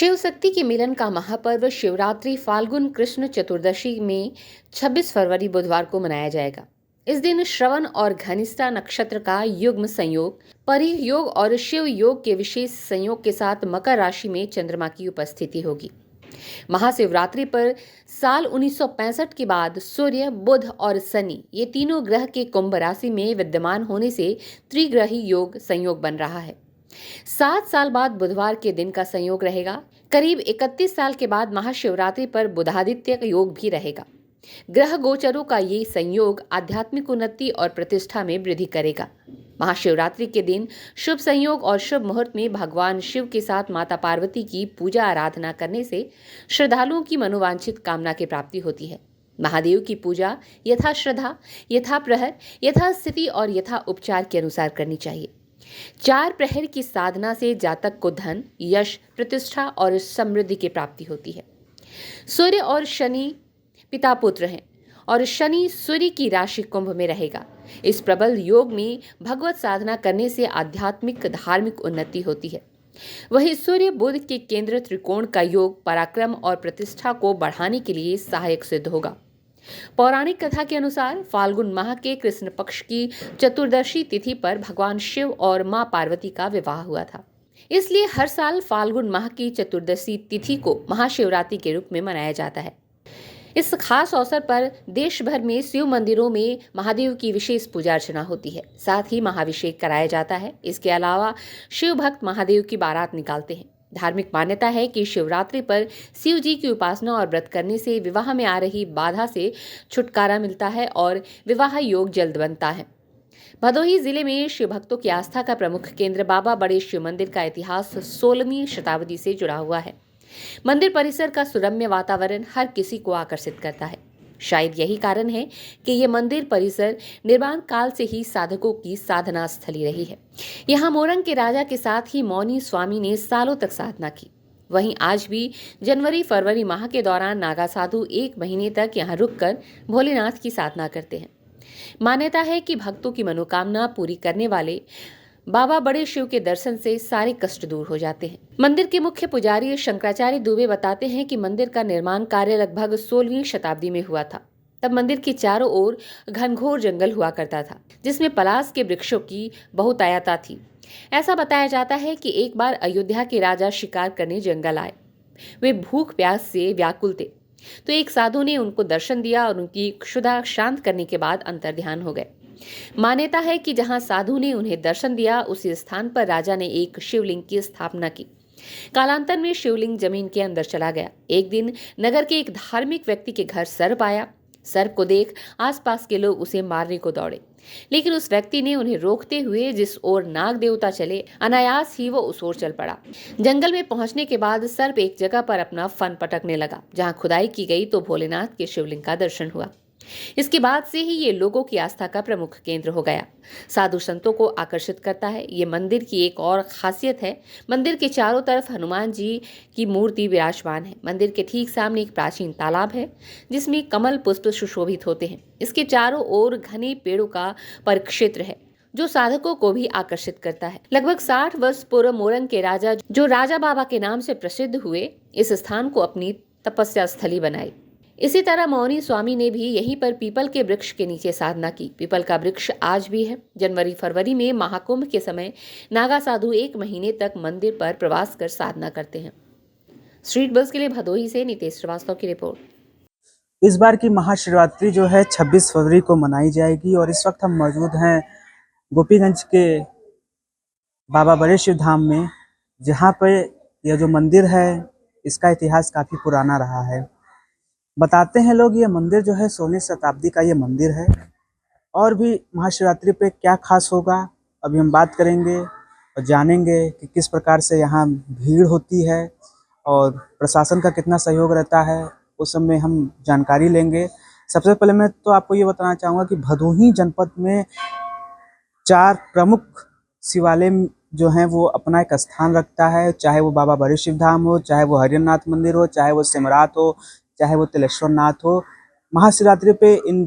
शिव शक्ति के मिलन का महापर्व शिवरात्रि फाल्गुन कृष्ण चतुर्दशी में 26 फरवरी बुधवार को मनाया जाएगा। इस दिन श्रवण और घनिष्ठा नक्षत्र का युग्म संयोग, परि योग और शिव योग के विशेष संयोग के साथ मकर राशि में चंद्रमा की उपस्थिति होगी। महाशिवरात्रि पर साल 1965 के बाद सूर्य, बुध और शनि ये तीनों ग्रह के कुंभ राशि में विद्यमान होने से त्रिग्रही योग संयोग बन रहा है। 7 साल बाद बुधवार के दिन का संयोग रहेगा। करीब 31 साल के बाद महाशिवरात्रि पर बुधादित्य का योग भी रहेगा। ग्रह गोचरों का ये संयोग आध्यात्मिक उन्नति और प्रतिष्ठा में वृद्धि करेगा। महाशिवरात्रि के दिन शुभ संयोग और शुभ मुहूर्त में भगवान शिव के साथ माता पार्वती की पूजा आराधना करने से श्रद्धालुओं की मनोवांछित कामना की प्राप्ति होती है। महादेव की पूजा यथा श्रद्धा, यथा प्रहर, यथा स्थिति और यथा उपचार के अनुसार करनी चाहिए। 4 प्रहर की साधना से जातक को धन, यश, प्रतिष्ठा और समृद्धि की प्राप्ति होती है। सूर्य और शनि पिता पुत्र हैं और शनि सूर्य की राशि कुंभ में रहेगा। इस प्रबल योग में भगवत साधना करने से आध्यात्मिक धार्मिक उन्नति होती है। वहीं सूर्य बुध के केंद्र त्रिकोण का योग पराक्रम और प्रतिष्ठा को बढ़ाने के लिए सहायक सिद्ध होगा। पौराणिक कथा के अनुसार फाल्गुन माह के कृष्ण पक्ष की चतुर्दशी तिथि पर भगवान शिव और मां पार्वती का विवाह हुआ था। इसलिए हर साल फाल्गुन माह की चतुर्दशी तिथि को महाशिवरात्रि के रूप में मनाया जाता है। इस खास अवसर पर देश भर में शिव मंदिरों में महादेव की विशेष पूजा अर्चना होती है। साथ ही महाभिषेक कराया जाता है। इसके अलावा शिव भक्त महादेव की बारात निकालते हैं। धार्मिक मान्यता है कि शिवरात्रि पर शिव जी की उपासना और व्रत करने से विवाह में आ रही बाधा से छुटकारा मिलता है और विवाह योग जल्द बनता है। भदोही जिले में शिव भक्तों की आस्था का प्रमुख केंद्र बाबा बड़े शिव मंदिर का इतिहास 16वीं शताब्दी से जुड़ा हुआ है। मंदिर परिसर का सुरम्य वातावरण हर किसी को आकर्षित करता है। शायद यही कारण है कि यह मंदिर परिसर निर्माण काल से ही साधकों की साधना स्थली रही है। यहाँ मोरंग के राजा के साथ ही मौनी स्वामी ने सालों तक साधना की। वहीं आज भी जनवरी फरवरी माह के दौरान नागा साधु 1 महीने तक यहाँ रुककर भोलेनाथ की साधना करते हैं। मान्यता है कि भक्तों की मनोकामना पूरी करने वाले बाबा बड़े शिव के दर्शन से सारे कष्ट दूर हो जाते हैं। मंदिर के मुख्य पुजारी शंकराचार्य दुबे बताते हैं कि मंदिर का निर्माण कार्य लगभग 16वीं शताब्दी में हुआ था। तब मंदिर के चारों ओर घनघोर जंगल हुआ करता था, जिसमें पलाश के वृक्षों की बहुतायता थी। ऐसा बताया जाता है कि एक बार अयोध्या के राजा शिकार करने जंगल आए। वे भूख प्यास से व्याकुल थे, तो एक साधु ने उनको दर्शन दिया और उनकी क्षुधा शांत करने के बाद अंतर्ध्यान हो गए। मान्यता है कि जहां साधु ने उन्हें दर्शन दिया, उसी स्थान पर राजा ने एक शिवलिंग की स्थापना की। कालांतर में शिवलिंग जमीन के अंदर चला गया। एक दिन नगर के एक धार्मिक व्यक्ति के घर सर्प आया। सर्प को देख आसपास के लोग उसे मारने को दौड़े, लेकिन उस व्यक्ति ने उन्हें रोकते हुए जिस ओर नाग देवता चले, अनायास ही वो उस ओर चल पड़ा। जंगल में पहुंचने के बाद सर्प एक जगह पर अपना फन पटकने लगा। जहां खुदाई की गई तो भोलेनाथ के शिवलिंग का दर्शन हुआ। इसके बाद से ही ये लोगों की आस्था का प्रमुख केंद्र हो गया। साधु संतों को आकर्षित करता है। ये मंदिर की एक और खासियत है, मंदिर के चारों तरफ हनुमान जी की मूर्ति विराजमान है। मंदिर के ठीक सामने एक प्राचीन तालाब है, जिसमें कमल पुष्प सुशोभित होते हैं। इसके चारों ओर घने पेड़ों का परिक्षेत्र है, जो साधकों को भी आकर्षित करता है। लगभग 60 वर्ष पूर्व मोरंग के राजा, जो राजा बाबा के नाम से प्रसिद्ध हुए, इस स्थान को अपनी तपस्या स्थली बनाई। इसी तरह मौनी स्वामी ने भी यहीं पर पीपल के वृक्ष के नीचे साधना की। पीपल का वृक्ष आज भी है। जनवरी फरवरी में महाकुंभ के समय नागा साधु 1 महीने तक मंदिर पर प्रवास कर साधना करते हैं। स्ट्रीट बस के लिए भदोही से नितेश श्रीवास्तव की रिपोर्ट। इस बार की महाशिवरात्रि जो है 26 फरवरी को मनाई जाएगी और इस वक्त हम मौजूद हैं गोपीगंज के बाबा बड़े शिव धाम में, जहाँ पे यह जो मंदिर है इसका इतिहास काफ़ी पुराना रहा है। बताते हैं लोग, ये मंदिर जो है 16वीं शताब्दी का ये मंदिर है। और भी महाशिवरात्रि पे क्या खास होगा, अभी हम बात करेंगे और जानेंगे कि किस प्रकार से यहाँ भीड़ होती है और प्रशासन का कितना सहयोग रहता है, उस सब में हम जानकारी लेंगे। सबसे पहले मैं तो आपको ये बताना चाहूँगा कि भदोही जनपद में 4 प्रमुख शिवालय जो हैं वो अपना एक स्थान रखता है। चाहे वो बाबा बड़े शिव धाम हो, चाहे वो हरिहरनाथ मंदिर हो, चाहे वो सिमरात हो, चाहे वो तिलेश्वर नाथ हो। महाशिवरात्रि पे इन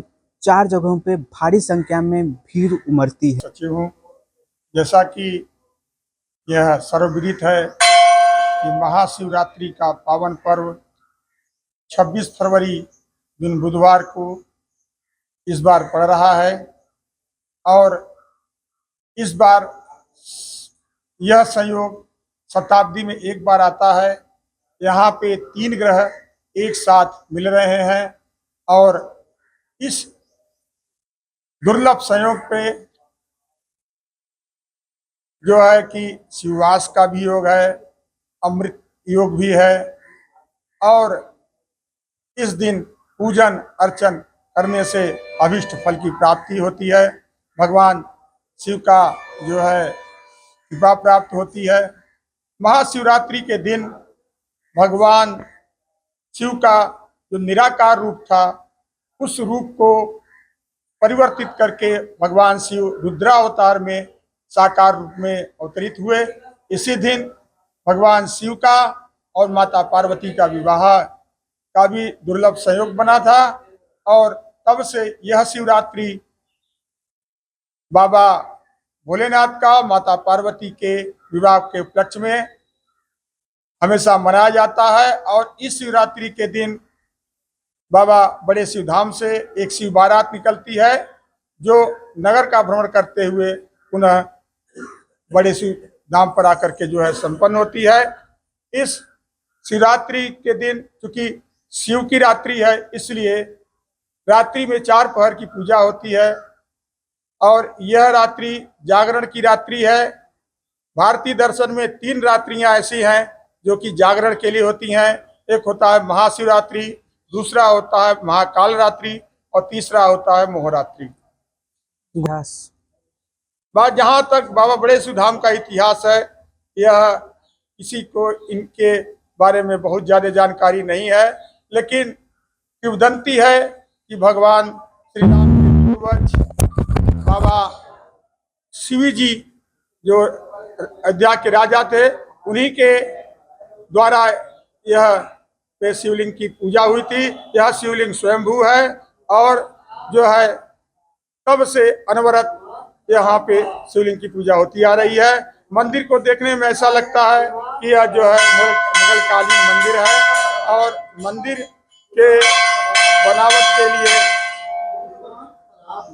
4 जगहों पे भारी संख्या में भीड़ उमड़ती है। सचिव हूँ। जैसा कि यह सर्वविदित है कि महाशिवरात्रि का पावन पर्व 26 फरवरी दिन बुधवार को इस बार पड़ रहा है। और इस बार यह संयोग शताब्दी में एक बार आता है। यहाँ पे 3 ग्रह एक साथ मिल रहे हैं और इस दुर्लभ संयोग पे जो है कि शिववास का भी योग है, अमृत योग भी है। और इस दिन पूजन अर्चन करने से अभिष्ट फल की प्राप्ति होती है, भगवान शिव का जो है कृपा प्राप्त होती है। महाशिवरात्रि के दिन भगवान शिव का जो निराकार रूप था उस रूप को परिवर्तित करके भगवान शिव रुद्रावतार में साकार रूप में अवतरित हुए। इसी दिन भगवान शिव का और माता पार्वती का विवाह का भी दुर्लभ संयोग बना था और तब से यह शिवरात्रि बाबा भोलेनाथ का माता पार्वती के विवाह के उपलक्ष्य में हमेशा मनाया जाता है। और इस शिवरात्रि के दिन बाबा बड़े शिव धाम से एक शिव बारात निकलती है जो नगर का भ्रमण करते हुए पुनः बड़े शिव धाम पर आकर के जो है संपन्न होती है। इस शिवरात्रि के दिन चूंकि शिव की रात्रि है इसलिए रात्रि में 4 पहर की पूजा होती है और यह रात्रि जागरण की रात्रि है। भारतीय दर्शन में 3 रात्रियां ऐसी हैं जो कि जागरण के लिए होती हैं। एक होता है महाशिवरात्रि, दूसरा होता है महाकाल रात्रि और तीसरा होता है मोहरात्रि। इतिहास बात जहाँ तक बाबा बड़े शिव धाम का इतिहास है, यह किसी को इनके बारे में बहुत ज़्यादा जानकारी नहीं है, लेकिन किंवदंती है कि भगवान श्री राम के पूर्वज बाबा शिव जी जो अयोध्या के राजा थे उन्हीं के द्वारा यह पे शिवलिंग की पूजा हुई थी। यह शिवलिंग स्वयंभू है और जो है तब से अनवरत यहाँ पे शिवलिंग की पूजा होती आ रही है। मंदिर को देखने में ऐसा लगता है कि यह जो है मुगल कालीन मंदिर है और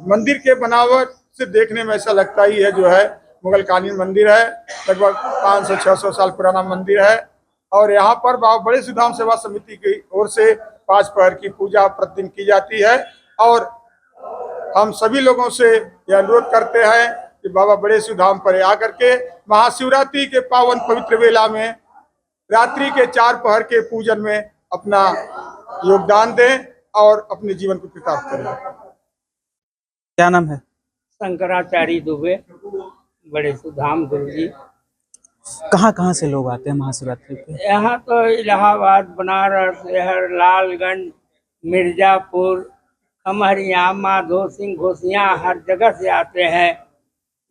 मंदिर के बनावट से देखने में ऐसा लगता ही है जो है मुगल कालीन मंदिर है। लगभग 500-600 साल पुराना मंदिर है और यहाँ पर बाबा बड़े शिव धाम सेवा समिति की ओर से 5 पहर की पूजा प्रतिदिन की जाती है। और हम सभी लोगों से यह अनुरोध करते हैं कि बाबा बड़े शिव धाम पर आकर के महाशिवरात्रि के पावन पवित्र वेला में रात्रि के 4 पहर के पूजन में अपना योगदान दें और अपने जीवन को कृतार्थ करें। क्या नाम है? शंकराचार्य दुबे, बड़े शिव धाम गुरु जी। कहाँ कहाँ से लोग आते हैं महाशिवरात्रि पे? यहाँ तो इलाहाबाद, बनारस, शहर, लालगंज, मिर्जापुर, खमहरिया, माधो सिंह, घोसियाँ, हर जगह से आते हैं।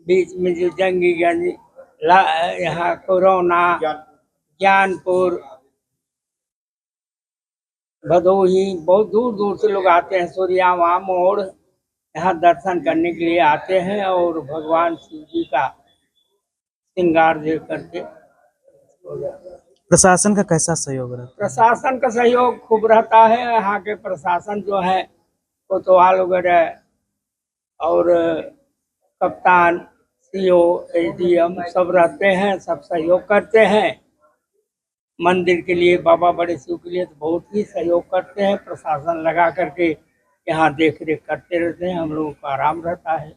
बीच में जो जंगीगंज, यहाँ कोरोना, ज्ञानपुर, भदोही, बहुत दूर दूर से लोग आते हैं। सूर्यावा मोड़ यहाँ दर्शन करने के लिए आते हैं और भगवान शिव जी का श्रृंगार देख करके। प्रशासन का कैसा सहयोग रहता है? प्रशासन का सहयोग खूब रहता है। यहाँ के प्रशासन जो है कोतवाल वगैरह और कप्तान, सीओ, एसडीएम सब रहते हैं, सब सहयोग करते हैं। मंदिर के लिए, बाबा बड़े शिव के लिए तो बहुत ही सहयोग करते हैं। प्रशासन लगा करके यहाँ देख रेख करते रहते हैं, हम लोगों को आराम रहता है।